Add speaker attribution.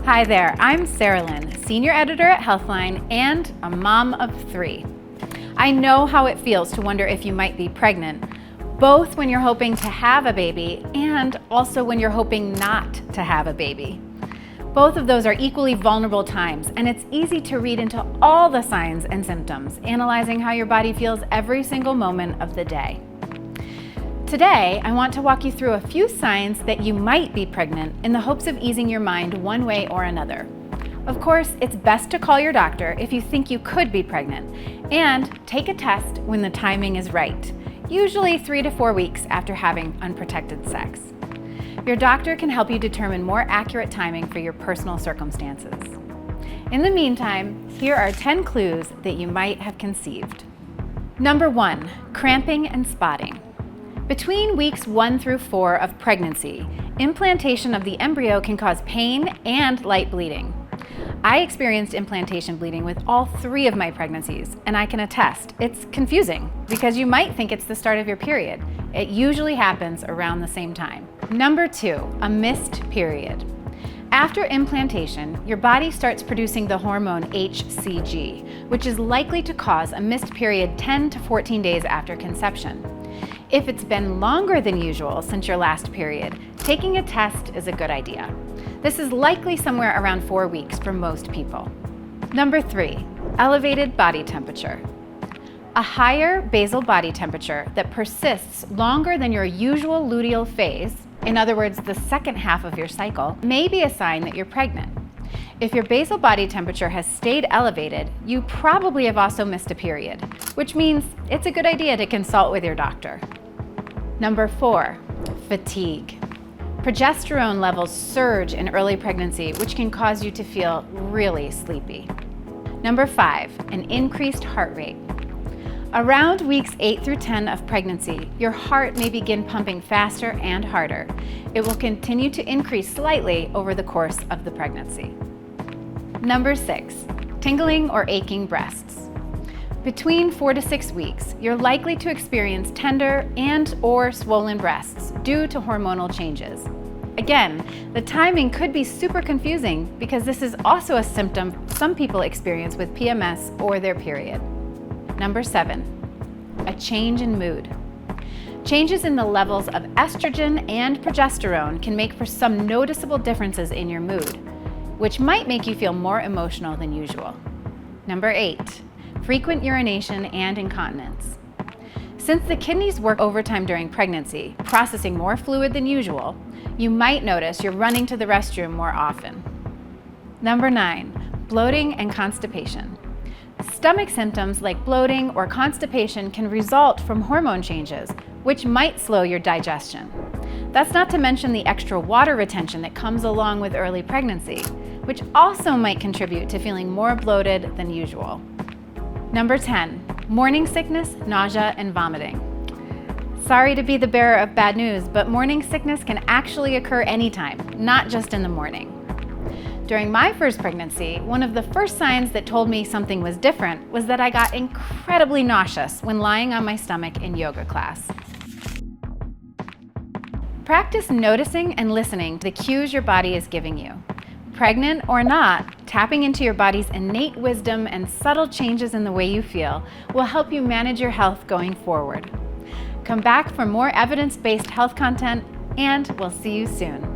Speaker 1: Hi there, I'm Sarah Lynn, Senior Editor at Healthline and a mom of 3. I know how it feels to wonder if you might be pregnant, both when you're hoping to have a baby and also when you're hoping not to have a baby. Both of those are equally vulnerable times, and it's easy to read into all the signs and symptoms, analyzing how your body feels every single moment of the day. Today, I want to walk you through a few signs that you might be pregnant in the hopes of easing your mind one way or another. Of course, it's best to call your doctor if you think you could be pregnant, and take a test when the timing is right, usually 3 to 4 weeks after having unprotected sex. Your doctor can help you determine more accurate timing for your personal circumstances. In the meantime, here are 10 clues that you might have conceived. Number 1, cramping and spotting. Between weeks 1 through 4 of pregnancy, implantation of the embryo can cause pain and light bleeding. I experienced implantation bleeding with all 3 of my pregnancies, and I can attest, it's confusing because you might think it's the start of your period. It usually happens around the same time. Number 2, a missed period. After implantation, your body starts producing the hormone HCG, which is likely to cause a missed period 10 to 14 days after conception. If it's been longer than usual since your last period, taking a test is a good idea. This is likely somewhere around 4 weeks for most people. Number 3, elevated body temperature. A higher basal body temperature that persists longer than your usual luteal phase, in other words, the second half of your cycle, may be a sign that you're pregnant. If your basal body temperature has stayed elevated, you probably have also missed a period, which means it's a good idea to consult with your doctor. Number 4, fatigue. Progesterone levels surge in early pregnancy, which can cause you to feel really sleepy. Number 5, an increased heart rate. Around weeks 8 through 10 of pregnancy, your heart may begin pumping faster and harder. It will continue to increase slightly over the course of the pregnancy. Number 6, tingling or aching breasts. Between 4 to 6 weeks, you're likely to experience tender and/or swollen breasts due to hormonal changes. Again, the timing could be super confusing because this is also a symptom some people experience with PMS or their period. Number 7, a change in mood. Changes in the levels of estrogen and progesterone can make for some noticeable differences in your mood, which might make you feel more emotional than usual. Number 8, frequent urination and incontinence. Since the kidneys work overtime during pregnancy, processing more fluid than usual, you might notice you're running to the restroom more often. Number 9, bloating and constipation. Stomach symptoms like bloating or constipation can result from hormone changes, which might slow your digestion. That's not to mention the extra water retention that comes along with early pregnancy, which also might contribute to feeling more bloated than usual. Number 10, morning sickness, nausea, and vomiting. Sorry to be the bearer of bad news, but morning sickness can actually occur anytime, not just in the morning. During my first pregnancy, one of the first signs that told me something was different was that I got incredibly nauseous when lying on my stomach in yoga class. Practice noticing and listening to the cues your body is giving you. Pregnant or not, tapping into your body's innate wisdom and subtle changes in the way you feel will help you manage your health going forward. Come back for more evidence-based health content, and we'll see you soon.